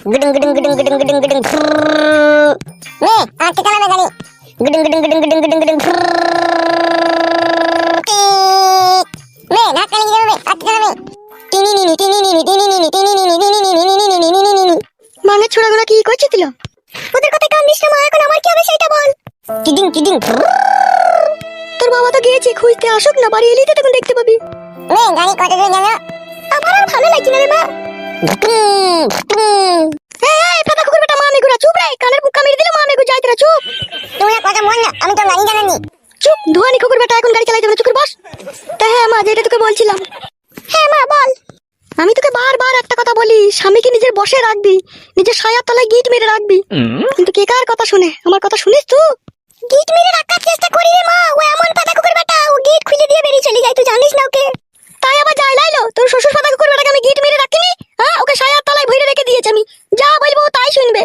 गुडुंग गुडुंग गुडुंग गुडुंग गुडुंग गुडुंग मैं आज चला मैं गाड़ी गुडुंग गुडुंग गुडुंग गुडुंग गुडुंग गुडुंग मैं ना करेंगे मैं आज चला मैं টিনি নিনি টিনি নিনি টিনি নিনি টিনি নিনি টিনি নিনি টিনি নিনি টিনি নিনি মানে ছোড়াগুলো কি করছিল? ওদের কথা কান দিস না মা, এখন আমার কি হবে সেটা বল। টিডিং টিডিং তোর বাবা তো গিয়েছে, খুঁজতে আসুক না, বাড়ি এলেই তো তখন দেখতে পাবি। मैं गाड़ी कत দূর জানো? আমার আর ভালো লাগছে না রে মা। এই পাতা কুকুর বেটা, মা মেগুরা চুপ রে, কানের মুখ কামিয়ে দিলে মা মেগু যাই তোরা চুপ। তোমরা কথা বল না, আমি তো গাড়ি জানি। চুপ ধোয়ানি কুকুর বেটা, এখন গাড়ি চালাইতে হবে না, চুপ করে বস। তা হ্যাঁ মা, যেটা তোকে বলছিলাম। হ্যাঁ মা বল। আমি তোকে বারবার একটা কথা বলি, স্বামীকে নিজের বসে রাখবি, নিজের ছায়ার তলায় গিট মেরে রাখবি। কিন্তু কে কার কথা শুনে? আমার কথা শুনিস তুই? গিট মেরে রাখার চেষ্টা করি রে মা, ও এমন পাতা কুকুর বেটা, ও গিট খুলে দিয়ে বেরিয়ে চলে যায়, তুই জানিস না ওকে? তাই আবার যাই লাইলো, তোর শ্বশুর পাতা কুকুর বেটাকে আমি গিট মেরে রাখিনি? হ্যাঁ, ওকে ছায়ার তলায় ভরে রেখে দিয়েছি আমি, যা বলবো ও তাই শুনবে।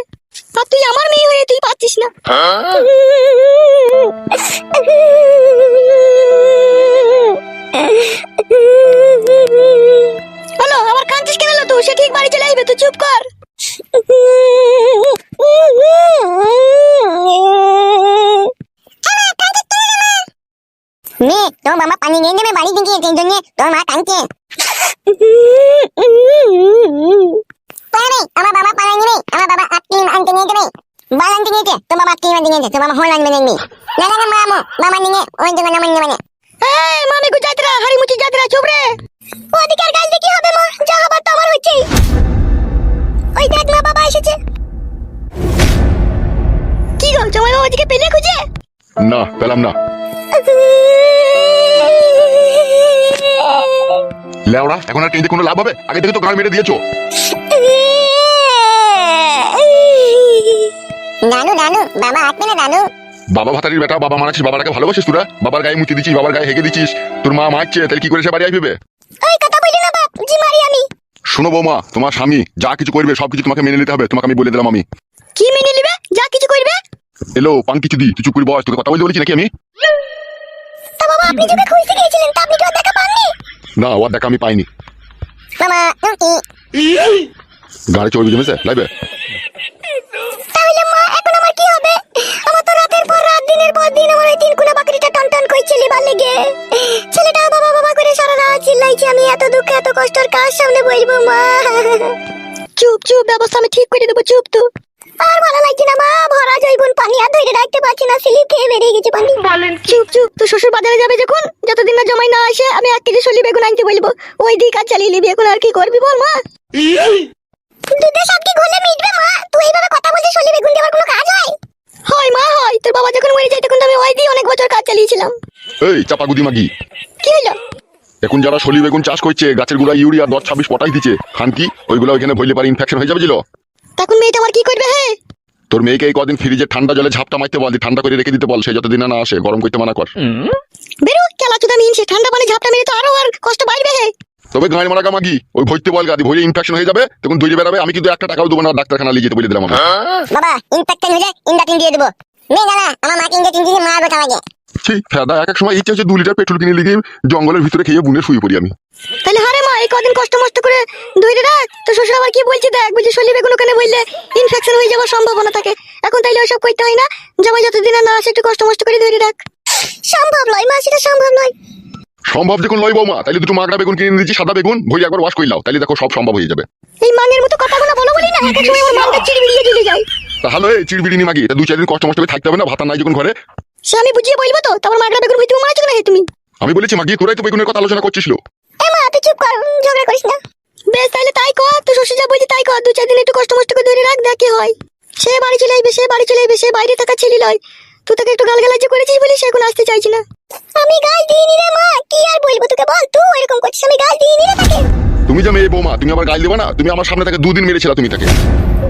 আর তুই আমার মেয়ে হয়ে তুই পাচ্ছিস না। হ্যালো, আবার কাঁদছিস কেন? তুই সে ঠিক বাড়ি চলে আসবে, তুই চুপ কর। मैं तो मामा पानी नहीं दे, मैं बाड़ी दिखी है जन्ने तो मां कांचे पानी अमा बाबा पानी नहीं, अमा बाबा आपकी अंत नहीं दे, बाल अंत नहीं दे तो बाबा आपकी अंत नहीं दे, तो मामा होल अंत नहीं ना ना मामा मामा नहीं ওই জন্য না মানে এই মামি গো যাত্রা, হাড়ি মুচি যাত্রা, চুপ রে। ওদিকের গাল দেখি হবে মা, যা হবার তো আমার হচ্ছে। ওই দেখ মা, বাবা এসেছে। কি গো জামাই বাবা ওদিকে পেলে খুঁজে? না পেলাম না। লেওড়া, এখন আর টেনে কোনো লাভ হবে? আগে থেকে তো গাল মেরে দিয়েছো। নানু নানু বাবা আসবে না নানু। বাবা ভাতারির বেটা, বাবা মারাছিস, বাবাটাকে ভালোবাসিস তোরা? বাবার গায়ে মুচি দিচ্ছিস, বাবার গায়ে হেগে দিচ্ছিস, তোর মা মারছে, তাহলে কি করে সে বাড়ি আসবে? ওই কথা বলি না বাপ, জি মারি আমি। শোনো বৌমা, তোমার স্বামী যা কিছু করবে সবকিছু তোমাকে মেনে নিতে হবে, তোমাকে আমি বলে দিলাম। আমি কি মেনে নিবে? যা কিছু করবে? এলো পান কিছু দি, তুই চুপ করে বস, তোকে কথা বলতে বলেছি নাকি আমি? তা বাবা আপনি যখন খুঁজতে গিয়েছিলেন তা আপনি কি ওর দেখা পাননি? না, ওর দেখা আমি পাইনি। মামা কি গাড়ি চড়বি জমেছে লাইবে। তাহলে মা এখন আমার কি হবে? আমার তো রাতের পর রাত দিনের পর দিন আমার ওই তিন কুনা বাকরিটা টন টন কইছিল বার লেগে। ছেলেটা বাবা বাবা করে সারা রাত চিল্লাইছে, আমি এত দুঃখ এত কষ্টের কাজ সামনে বলবো মা। চুপ চুপ, ব্যবস্থা আমি ঠিক করে দেবো, চুপ তো। আর ভালো লাগছে না মা, ভরা জৈবন পানি আর ধরে রাখতে পারছি না, স্লিপ খেয়ে বেরিয়ে গেছে পানি। চুপ চুপ, তো শ্বশুর বাজারে যাবে যখন, যতদিন না জমাই না আসে আমি 1 কেজি সলি বেগুন আনতে বলবো, ওই দিক আর চালিয়ে নিবি। এখন আর কি করবি বল মা? দুধের সব কি ঘোলে মিটবে মা? তুই এইভাবে কথা বলছিস, সলি বেগুন দিয়ে আমার কোনো কাজ হয়? হয় মা হয়, তোর বাবা যখন মরে যায় তখন তো আমি ওই দিয়ে অনেক বছর কাজ চালিয়েছিলাম। এই চাপা গুদি মাগি, কি হলো? এখন যারা সলি বেগুন চাষ করছে, গাছের গোড়া ইউরিয়া 10-26 পটাশ দিচ্ছে, খান কি ওইগুলো ওইখানে ভইলে পারে ইনফেকশন হয়ে যাবে। জিলো, তখন মেয়েটা আমার কি করবে? হে, তোর মেয়েকে এই কদিন ফ্রিজে ঠান্ডা জলে ঝাপটা মারতে বল, ঠান্ডা করে রেখে দিতে বল, সে যতদিন না আসে গরম করতে মানা কর। বেরো খেলা চুদা মিনছে, ঠান্ডা পানি ঝাপটা মেরে তো আরো আর কষ্ট বাড়বে। হে, তবে গাঁয়ের মারা গামাগি ওই ভইতে বল, গাদি ভইলে ইনফেকশন হয়ে যাবে, তখন দৌড়ে বেরাবে, আমি কিন্তু 1 টাকাও দেবো না, ডাক্তারখানা নিয়ে যেতে বলে দিলাম আমি। বাবা ইনফেকশন হয়ে যায়, ইনজেকশন দিয়ে দেবো। মেয়ে জানা আমার মাকে ইনজেকশন দিয়ে মারবে কামাকে। সেই ফেদা এক এক সময় ইচ্ছে হচ্ছে 2 লিটার পেট্রোল কিনে লিখে জঙ্গলের ভিতরে খেয়ে বুনে শুয়ে পড়ি আমি। তাহলে হারে মা, এই কদিন কষ্ট মষ্ট করে ধরে রাখ। তো শ্বশুর আবার কি বলছে দেখ, বলছে সলি বেগুন ওখানে বললে ইনফেকশন হয়ে যাওয়ার সম্ভাবনা থাকে। এখন তাইলে ওইসব করতে হয় না, জামাই যতদিন না আসে একটু কষ্ট মষ্ট করে ধরে রাখ। সম্ভব নয় মা, সেটা সম্ভব নয়। সম্ভব যখন লই বৌমা, তাইলে দুটো মাগড়া বেগুন কিনে দিচ্ছি, সাদা বেগুন ভইলে একবার ওয়াশ কইলাও, তাইলে দেখো সব সম্ভব হয়ে যাবে। এই মানের মতো কথাগুলো বলো বলি না, এক এক সময় আমার মানটা চিড়বিড়িয়ে চলে যায়। তাহলে এই চিড়বিড়ি মাগি, তা 2-4 দিন কষ্ট মষ্ট করে থাকতে হবে না? ভাতা নাই যখন ঘরে। সে আমি বুঝিয়ে বলবো তো, তারপর মাগড়া বেগুন হইতে মারা চলে তুমি। আমি বলেছি মাগি, তোরাই তো বেগুনের কথা আলোচনা করছিস। এ মা তুই চুপ কর, ঝগড়া করিস না। বেশ তাইলে তাই কর, তো শ্বশুর যা বলছে তাই কর, 2-4 দিন একটু কষ্ট মষ্ট করে ধরে রাখ, দেখ কি হয়। সে বাড়ি চলে আসবে, সে বাড়ি চলে আসবে, সে বাইরে থাকা ছেলে লয়। তুই তাকে একটু গালগালাজ করেছিস বলি সে এখন আসতে চাইছি না। আমি গাল দিইনি রে মা, কি আর বলবো তোকে বল, তুই এরকম করছিস, আমি গাল দিইনি রে তাকে। তুমি যে মেয়ে বৌমা, তুমি আবার গাল দিবা না? তুমি আমার সামনে তাকে 2 দিন মেরেছিলা, তুমি তাকে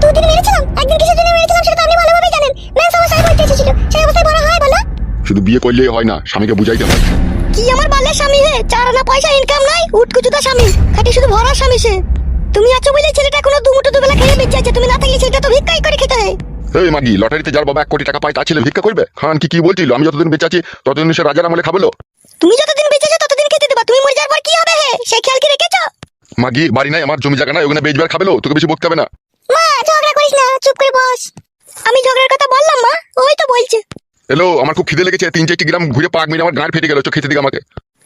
2 দিন মেরেছিলাম? একদিন কিসের জন্য মেরেছিলাম সেটা তো আপনি ভালোভাবে জানেন। মেন সমস্যায় পড়তে এসেছিল, সেই অবস্থায় বড় হয় বলো? শুধু বিয়ে করলেই হয় না, স্বামীকে বুঝাইতে হয়। কি আমার বালের স্বামী? হে, 4 আনা পয়সা ইনকাম নাই, উটকুচুদা স্বামী, খাটি শুধু ভরা স্বামী সে। তুমি আছো বলে ছেলেটা কোনো দুমুটো দুবেলা খেয়ে বেঁচে আছে, তুমি না থাকলে সেটা তো ভিক্ষাই করে খেতে হয়। এই মাগি, লটারিতে যার বাবা 1 কোটি টাকা পায় তার ছেলে ভিক্ষা করবে? খান কি বলছিল? আমি যতদিন বেঁচে আছি ততদিন সে রাজার আমলে খাবলো। তুমি যতদিন বেঁচে আছো ততদিন খেতে দেবা, তুমি মরে যাওয়ার পর কি হবে? হে, সেই খেয়াল কি রেখেছো? মাগি, বাড়ি নাই আমার, জমি জায়গা নাই, ওখানে বেচবার খাবেলো, তোকে বেশি বকতে হবে না। মা ঝগড়া করিস না, চুপ করে বস। আমি ঝগড়ার কথা বললাম মা, ওই তো বলছে। এলো, আমার খুব খিদে লেগেছে, 3-4 গ্রাম ঘুরে পাক মেরে আমার গাঁট ফেটে গেল, খেতে দিকে আমাকে।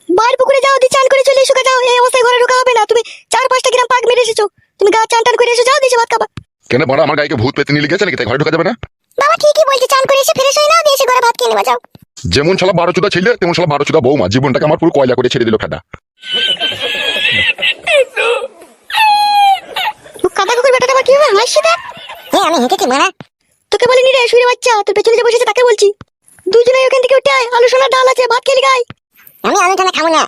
বার পুকুরে যাও, দি চান করে চলে এসো, যাও। এই অবস্থায় ঘরে ঢোকা হবে না, তুমি 4-5টা গ্রাম পাক মেরে এসেছো, তুমি গা চান টান করে এসো, যাও দিছে ভাত খাবা। কেন বড়, আমার গায়ে ভূত পেতে নিয়ে লেগেছে নাকি, তাই ঘরে ঢোকা যাবে না? বাবা ঠিকই বলছে, চান করে এসে ফ্রেশ হয়ে নাও, দিয়ে এসে ঘরে ভাত খেয়ে নেবা, যাও। যেমন শালা 12 চোদা ছেলে, তেমন শালা 12 চোদা বৌমা, জীবনটাকে আমার পুরো কয়লা করে ছেড়ে দিল ফেটা। কাদা কুকুর বেটাটা আবার কিভাবে হাসছে দেখ। আমি হেঁটেছি মারা। তোকে বলিনি রে শুয়ে বাচ্চা, তোর পেছনে যে বসেছে তাকে বলছি। দুজনে ওখান থেকে উঠে আয়, আলু সোনার ডাল আছে, ভাত খেলি গায়। আমি আলু টানা খাবো না।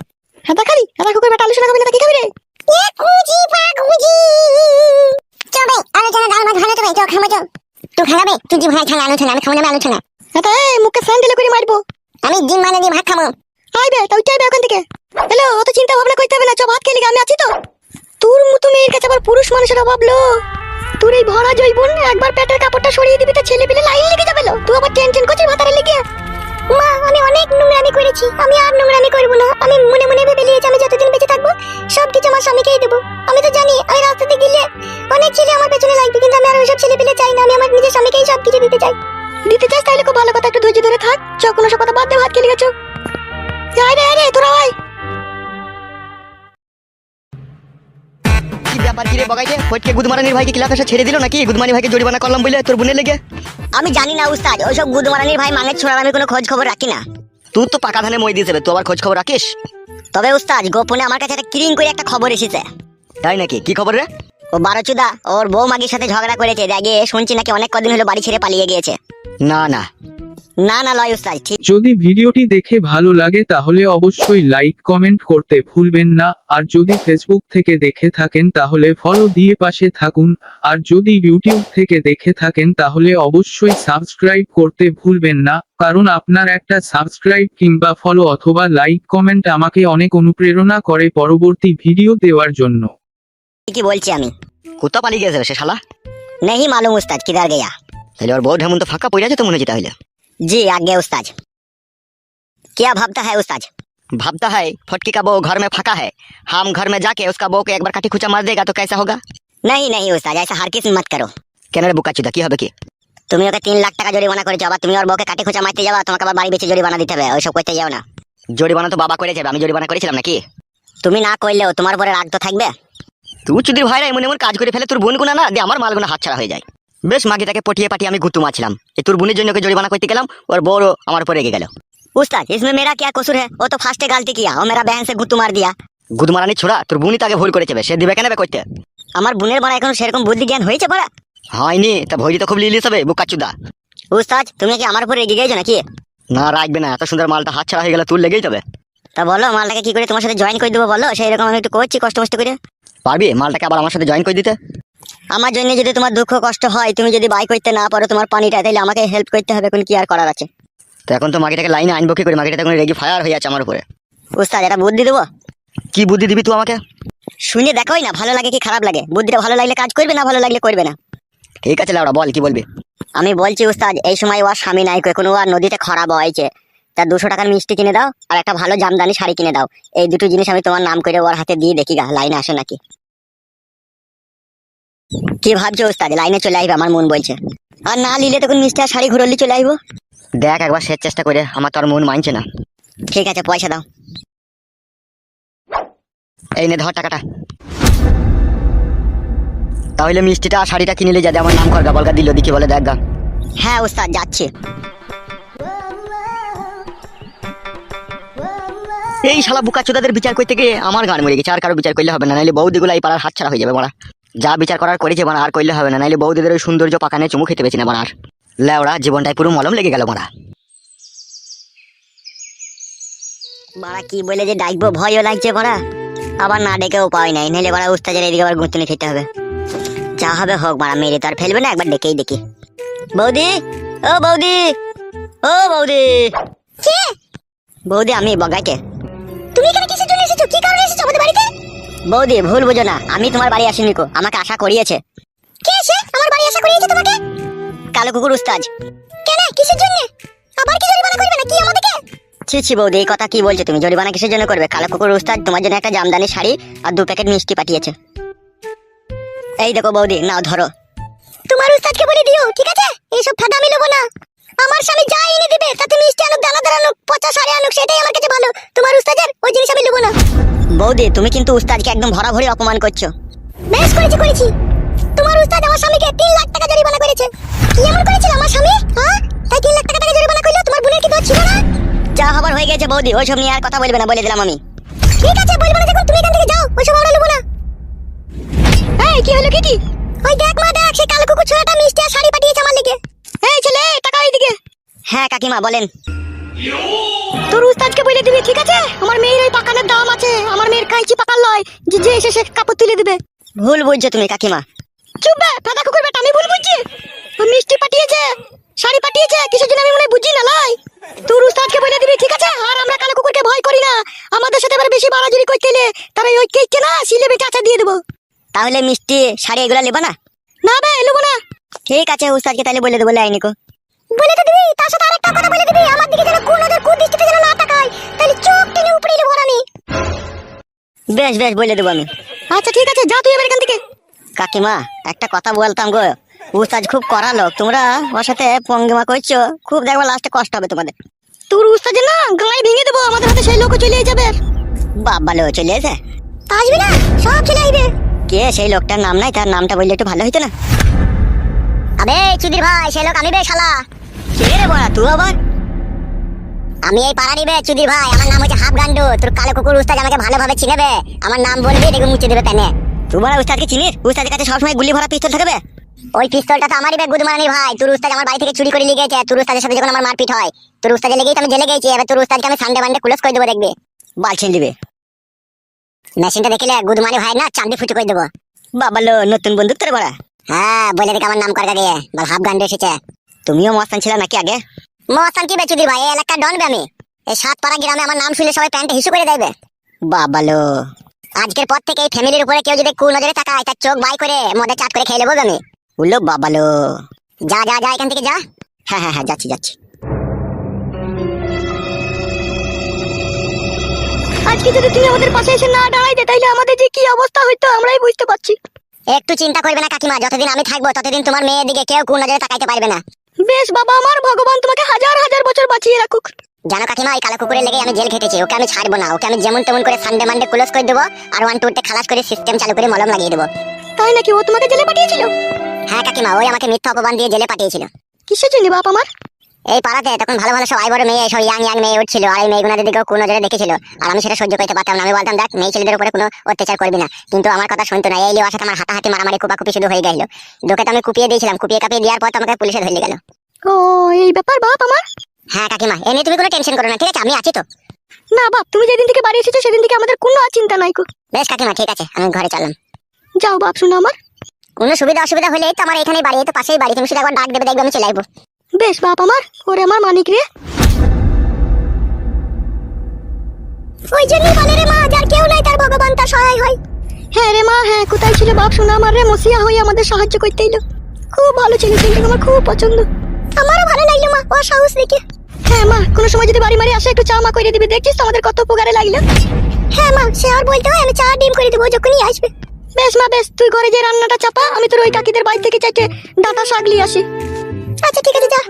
হাতা খালি কাদা কুকুর বেটা আলু সোনা খাবি না, তা কি খাবি রে? খুঁজি পা খুঁজি। চবে আলু টানা ডাল ভাত ভালো তো ভাই, চল খাবো, চল। তুই খাবে, তুই জি ভাই খানা আলু টানা, আমি খাবো না, আমি আলু টানা। হাতা এই মুখে স্যান্ডেলে করে মারবো। আমি ডিম মানে দিয়ে ভাত খাবো। আইবে তা উঠে আইবে ওখান থেকে। হ্যালো, অত চিন্তা ভাবনা করতে হবে না, চ ভাত খেলি গা, আমি আছি তো। তোর মতো মেয়ের কাছে আবার পুরুষ মানুষের অভাব লো। তোর এই ভরা জৈবন একবার পেটের কাপড়টা সরিয়ে দিবি তো ছেলে পেলে লাইন লেগে যাবে লো। তুই আবার টেনশন করছিস ভাতারে লেগে। মা আমি অনেক নোংরামি করেছি, আমি আর নোংরামি করবো না। আমি মনে মনে ভেবে নিয়েছি আমি যতদিন বেঁচে থাকবো সবকিছু আমার স্বামীকেই দেবো। আমি তো জানি আমি রাস্তাতে গেলে অনেক ছেলে আমার পেছনে লাগবে, কিন্তু আমি আর ওইসব ছেলে পেলে চাই না। আমি আমার নিজের স্বামীকেই সবকিছু দিতে চাই। দিতে চাস তাহলে খুব ভালো কথা, একটু ধৈর্য ধরে থাক। চ কোনো সব কথা বাদ দে, ভাত খেলি গেছো। যাই রে রে তোরা ভাই। কি ব্যাপার কি রে বগাইছে? ফটকে গুদমারানির ভাইকে কিলাকাশা ছেড়ে দিল নাকি? গুদমানি ভাইকে জরিমানা করলাম বলে তোর বোনের লেগে? আমি জানি না উস্তাদ, ওইসব গুদমারানির ভাই মানের ছোড়ার আমি কোনো খোঁজ খবর রাখি না। তুই তো পাকা ধানে মই দিয়ে যাবে, তুই আবার খোঁজ খবর রাখিস? তবে উস্তাদ গোপনে আমার কাছে একটা কিরিং করে একটা খবর এসেছে। তাই নাকি? কি খবর রে? ও বারোচুদা ওর বউ মাগির সাথে ঝগড়া করেছে, আগে শুনছি নাকি অনেক কদিন হলো বাড়ি ছেড়ে পালিয়ে গিয়েছে। না না না না লয় উস্তাদ, ঠিক। যদি ভিডিওটি দেখে ভালো লাগে তাহলে অবশ্যই লাইক কমেন্ট করতে ভুলবেন না। আর যদি ফেসবুক থেকে দেখে থাকেন তাহলে ফলো দিয়ে পাশে থাকুন। আর যদি ইউটিউব থেকে দেখে থাকেন তাহলে অবশ্যই সাবস্ক্রাইব করতে ভুলবেন না, কারণ আপনার একটা সাবস্ক্রাইব কিংবা ফলো অথবা লাইক কমেন্ট আমাকে অনেক অনুপ্রেরণা করে পরবর্তী ভিডিও দেওয়ার জন্য। কি বলছি আমি? কোথা পালিয়ে গেছে রে সে শালা? नहीं मालूम उस्ताद किधर गया। তাহলে ওর বউ ঢেমন তো ফাঁকা পড়ে আছে তো মনে হচ্ছে। তাহলে जी आगे उस्ताद। क्या भाबता है उस्ताद? भाबता है फटकी का बहू घर में फाका है, हम घर में जाके उसका बहू को एक बार काटी खुचा मार देगा तो कैसा होगा? नहीं नहीं उस्ताद, ऐसा हर किसी मत करो। কেন রে বুকাচুদা, কি হবে কি? তুমি ওকে 3 লাখ টাকা জরিমানা করেছো, আবার তুমি ওর বউকে কাটি খোঁচা মারতে যাবা, তোমাকে আবার বাড়ি বেচে জরিমানা দিতে হবে। ওইসব করতে যাও না। জরিমানা তো বাবা করে যাবে, আমি জরিমানা করেছিলাম নাকি? তুমি না করলেও তোমার উপরে রাগ তো থাকবে। তুই চুদির ভাইরা এমন এমন কাজ করে ফেলে, তোর বোন গুনা না দিয়ে আমার মালগুনা হাতছাড়া হয়ে যায়। বেশ মাগিটাকে পটিয়ে পাটিয়ে আমি গুতু মারছিলাম, এই তোর বোনের জন্য ওকে জরিমানা করতে গেলাম, ওর বউর আমার উপরে রেগে গেল। उस्ताद इसमें मेरा क्या कसूर है? वो तो फास्ट गलती किया, वो मेरा बहन से गुत्तू मार दिया। গুদমারানি ছোড়া, তোর বোনই তাকে ভুল করেছে, সে দিবে কেন বে করতে? আমার বোনের বড় এখন সেরকম বুদ্ধি জ্ঞান হয়েছে বড়। হয়নি তা ভইরি তো খুব লিলিস হবে বুকাচুদা। उस्ताद তুমি কি আমার উপরে রেগে গেছো নাকি? না রাখবে না, এত সুন্দর মালটা হাতছাড়া হয়ে গেল, তোর লেগেই তবে। তা বলো মালটাকে কি করে তোমার সাথে জয়েন করে দেবো বলো, সেই রকম আমি একটু করছি কষ্ট কষ্ট করে। পারবি মালটাকে আবার আমার সাথে জয়েন করে দিতে? আমার জন্য যদি তোমার দুঃখ কষ্ট হয়, তুমি যদি বাই করতে না পারো তোমার পানিটা, তাহলে আমাকে হেল্প করতে হবে, কোন কি আর করার আছে। তো এখন তো মাগিটাকে লাইনে আনবো কি করে? মাগিটা তখন রেগে ফায়ার হয়ে আছে আমার উপরে। উস্তাদ এটা বুদ্ধি দেবো, কি বুদ্ধি দিবি তুই আমাকে? শুনে দেখোই না ভালো লাগে কি খারাপ লাগে। বুদ্ধিটা ভালো লাগলে কাজ করবে, না ভালো লাগলে করবে না। ঠিক আছে লাউড়া, বল কি বলবি? আমি বলছি উস্তাদ, এই সময় ওর স্বামী নাই, কোনো আর নদীতে খরা বইছে, তার 200 টাকার মিষ্টি কিনে দাও আর একটা ভালো জামদানি শাড়ি কিনে দাও। এই দুটো জিনিস আমি তোমার নাম করে ওর হাতে দিয়ে দেখি গা লাইনে আসে নাকি। কি ভাবছো উস্তাদ? লাইনে চলে আসবে আমার মন বলছে। আর না নিলে তখন মিষ্টি আর শাড়ি ঘুরলি চলে আসবো। দেখ একবার শেষ চেষ্টা করে, আমার তো আর মন মানছে না। ঠিক আছে পয়সা দাও। এই নে ধর টাকাটা। তাহলে মিষ্টিটা আর শাড়িটা কিনে নিয়ে যা, আমার নাম কর গা, বলগা দিল দেখি বলে দেখ গা। হ্যাঁ উস্তাদ যাচ্ছি। এই শালা বুকাচোদাদের বিচার করতে গিয়ে আমার গান মরে গেছে। আর কারো বিচার করলে হবে না, নাইলে বৌদিগুলো এই পাড়ার হাতছাড়া হয়ে যাবে। মারা যা বিচার করার করেছে মারা, আর করলে হবে না, নাইলে বৌদিদের ওই সৌন্দর্য পাকানে চুমু খেতে পেছি না মারার। লেওড়া জীবনটাই পুরো মলম লেগে গেল মারা। বাড়া কি বলে যে ডাকবো ভয়ও লাগছে বাড়া, আবার না ডেকেও উপায় নাই, নাহলে বাড়া উস্তাদের এদিকে আবার গুঁতুনি খেতে হবে। যা হবে হোক বাড়া, মেরে তো আর ফেলবে না, একবার ডেকেই দেখি। বৌদি ও বৌদি, ও বৌদি। কে? বৌদি আমি বগাইতে। তুমি এখানে কিসের জন্য এসেছো? কি কারণে এসেছো আমাদের বাড়িতে? বৌদি ভুল বুঝো না, আমি তোমার বাড়ি আসিনি কো, আমাকে আশা করিয়েছে। কে সে আমার বাড়ি আশা করিয়েছে তোমাকে? কালো কুকুর উস্তাদ। কেন কিসের জন্য? আবার কি জরিমানা করবে নাকি আমাদেরকে? ছি ছি বৌদি, এই কথা কি বলছো তুমি? জরিমানা কিসের জন্য করবে? কালো কুকুর উস্তাদ তোমার জন্য একটা জামদানি শাড়ি আর 2 প্যাকেট মিষ্টি পাঠিয়েছে। এই দেখো বৌদি, নাও ধরো। তোমার উস্তাদকে বলে দিও, ঠিক আছে? এইসব ফাঁদা আমি নেবো না। আমার স্বামী যা এনে দিবে তাতে মিষ্টি আনুক, দানাদার আনুক, পচা সারে আনুক, সেটাই আমার কাছে ভালো। তোমার উস্তাদের ওই জিনিস আমি নেবো না। বৌদি তুমি কিন্তু উস্তাদকে একদম ভরাভরি অপমান করছো। বেশ করেছি। তোমার উস্তাদ আমার স্বামীকে 3 লাখ টাকা জরিমানা করেছে। কি এমন করেছিল আমার স্বামী? হ্যাঁ, তাই 3 লাখ টাকা জরিমানা করলো? তোমার বোনের কি দোষ ছিল না? যা হবার হয়ে গেছে বৌদি, ওইসব নিয়ে আর কথা বলবে না, বলে দিলাম আমি। ঠিক আছে, বলবো না যখন, তুমি এখান থেকে যাও, ওইসব আমরা নেবো না। এই কি হলো কি? ওই দেখ মা, দেখ সেই কালো কুকুর ছোড়াটা মিষ্টি আর শাড়ি পাঠিয়েছে আমার লেগে। এই ছেলে, টাকা এইদিকে। হ্যাঁ কাকিমা বলেন। তোর উস্তাদকে বলে দিবি, ঠিক আছে? আমার মেয়ের ওই পাকানের দাম আছে, আমার মেয়ের কাইচি পাকার লয়, যে এসে সে কাপড় তুলে দিবে। ভুল বুঝছো তুমি কাকিমা। চুপ বে, ফাঁদা কুকুর বেটা, আমি ভুল বুঝছি? ও মিষ্টি পাঠিয়েছে, শাড়ি পাঠিয়েছে, কিসের জন্য আমি মনে হয় বুঝি না লাই। তোর উস্তাদকে বলে দিবি, ঠিক আছে? আর আমরা কালো কুকুরকে ভয় করি না, আমাদের সাথে এবার বেশি বাড়াজুরি করতে এলে তারা ওই কেককে না সিলে বেটে আচা দিয়ে দেবো। তাহলে মিষ্টি শাড়ি এগুলা নেবা না? না বে, নেবো না। ঠিক আছে, উস্তাদকে তাহলে বলে দেবো লাইনিকো। বলে তো দিবি, তার সাথে আরেকটা কথা বলে দিবি, আমার দিকে যেন কোন ওদের কুদৃষ্টিতে যেন না তাকায়, তাহলে চোখ টেনে উপড়ে নেবো আমি। বেশ বলে দেবো আমি। আচ্ছা ঠিক আছে, যা তুই এবার এখান থেকে। কাকিমা একটা কথা বলতাম গো, উস্তাদ খুব কড়া লোক, তোমরা ওর সাথে পঙ্গিমা করছো, খুব দেখবো লাস্টে কষ্ট হবে তোমাদের। তোর উস্তাদ না গাঁড়ি ভেঙে দেবো, আমাদের হাতে সেই লোকও চলে যাবে। বাবা লো চলে এসে আসবি না, সব চলে আসবে। কে সেই লোকটার নাম নাই? তার নামটা বললে একটু ভালো হইতো না? আবে চুদির ভাই, সেই লোক আমি বে শালা। কে রে বড়া তুই আবার? আমি এই পাড়ারই বে চুদির ভাই, আমার নাম হচ্ছে হাফ গান্ডু। তোর কালো কুকুর উস্তাদ আমাকে ভালোভাবে চিনেবে, আমার নাম বলবি, দেখবি মুছে দেবে প্যানে। তোমার উস্তাদকে চিনিস? উস্তাদের কাছে সবসময় গুলি ভরা পিস্তল থাকবে। ওই পিস্তলটা তো আমারই বে গুদমারানি ভাই। তোর উস্তাদ আমার বাড়ি থেকে চুরি করে নিয়ে গেছে। তোর উস্তাদের সাথে যখন আমার মারপিট হয়, তোর উস্তাদের লেগেই তো আমি জেলে গেছি। এবার তোর উস্তাদকে আমি সানডে মানডে ক্লোজ করে দেবো, দেখবি। বালছেন দিবে মেশিনটা দেখলে গুদমানি ভাই না, চাঁদি ফুটে করে দেবো। বাবা লো নতুন বন্দুক তোর বড়া? হ্যাঁ, বলে দেখে আমার নাম করকা দিয়ে বল, হাফ গান্ডু এসেছে। তুমিও মস্তান ছিল নাকি আগে? মস্তান কি বে চুদির ভাই, এই এলাকার ডন বে আমি। এই 7 পাড়া গ্রামে আমার নাম শুনলে সবাই প্যান্টে হিসু করে দেবে। বাবা লো, আজকের পর থেকে এই ফ্যামিলির উপরে কেউ যদি কুল নজরে তাকায়, তার চোখ বাই করে মদে চাট করে খেয়ে নেবো আমি। উলো বাবা লো। যা এখান থেকে যা। হ্যাঁ যাচ্ছি। আজকে যদি তুমি আমাদের পাশে এসে না দাঁড়াইতে, তাইলে আমাদের যে কি অবস্থা হইতো আমরাই বুঝতে পারছি। একটু চিন্তা করবে না কাকিমা, যতদিন আমি থাকবো ততদিন তোমার মেয়ের দিকে কেউ কুল নজরে তাকাইতে পারবে না। বেশ বাবা আমার, ভগবান তোমাকে হাজার বছর বাঁচিয়ে রাখুক। জানো কাকিমা, এই কালো কুকুরের লেগে আমি জেল খেটেছি। ওকে আমি ছাড়বো না, ওকে আমি যেমন তেমন করে সানডে মানডে ক্লোজ করে দেবো, আর 1 2 তে খালাস করে সিস্টেম চালু করে মলম লাগিয়ে দেবো। তাই নাকি? ও তোমাকে জেলে পাঠিয়েছিল? হ্যাঁ কাকিমা, ওই আমাকে মিথ্যা অপমান দিয়ে জেলে পাঠিয়েছিল। কিসের জন্য বাপ আমার? এই পাড়াতে তখন ভালো সব আইবড় মেয়ে, সব ইয়াং মেয়ে উঠছিল, আর এই মেয়েগুলোদের দিকেও কোন নজরে দেখেছিল, আর আমি সেটা সহ্য করতে পারতাম না। আমি বলতাম, দেখ মেয়ে ছেলেদের উপরে কোনো অত্যাচার করবি না, কিন্তু আমার কথা শুনতো না। এই লিওয়ার সাথে আমার হাতাহাতি মারামারি কুপাকুপি শুধু হয়ে গেল। তোকে তো আমি কুপিয়ে দিয়েছিলাম, কুপিয়ে কাপিয়ে দেওয়ার পর তো আমাকে পুলিশে ধরে গেল। ও এই ব্যাপার বাপ আমার? হ্যাঁ কাকিমা, এ নিয়ে তুমি কোনো টেনশন করো না, ঠিক আছে? আমি আছি তো। না বাপ, তুমি যেদিন থেকে বাড়ি এসেছো সেদিন থেকে আমাদের কোনো চিন্তা নাই কো। বেশ কাকিমা, ঠিক আছে, আমি ঘরে চললাম। যাও বাপ, শুনো আমার। কোনো সুবিধা অসুবিধা হলেই তো আমার এখানেই বাড়ি, এই তো পাশেই বাড়ি, তুমি শুধু একবার ডাক দেবে, দেখবে আমি চলে আসবো। বেশ বাপ আমার, ওরে আমার মানিক রে। ওই জন্যই বলে রে মা, যার কেউ নাই তার ভগবান তার সহায় হয়। হ্যাঁ রে মা, হ্যাঁ কোথায় ছিল বাপ? শোনা আমার রে, মসিয়া হয়ে আমাদের সাহায্য করতে এলো। খুব ভালো ছেলে, ছেলেটাকে আমার খুব পছন্দ। আমারও ভালো লাগলো মা, ও সাহস দেখে। হ্যাঁ মা, কোনো সময় যদি বাড়ি মারি আসে একটু চা মা করে দিবি, দেখছিস তো আমাদের কত উপকারে লাগলো। হ্যাঁ মা, সে আর বলতে হয়, আমি চা ডিম করে দেবো যখনই আসবে। বেশ মা বেশ, তুই ঘরে যে রান্নাটা চাপা, আমি তোর ওই কাকিদের বাড়ি থেকে চাইতে ডাটা শাক নিয়ে আসি। আচ্ছা ঠিক আছে, যা।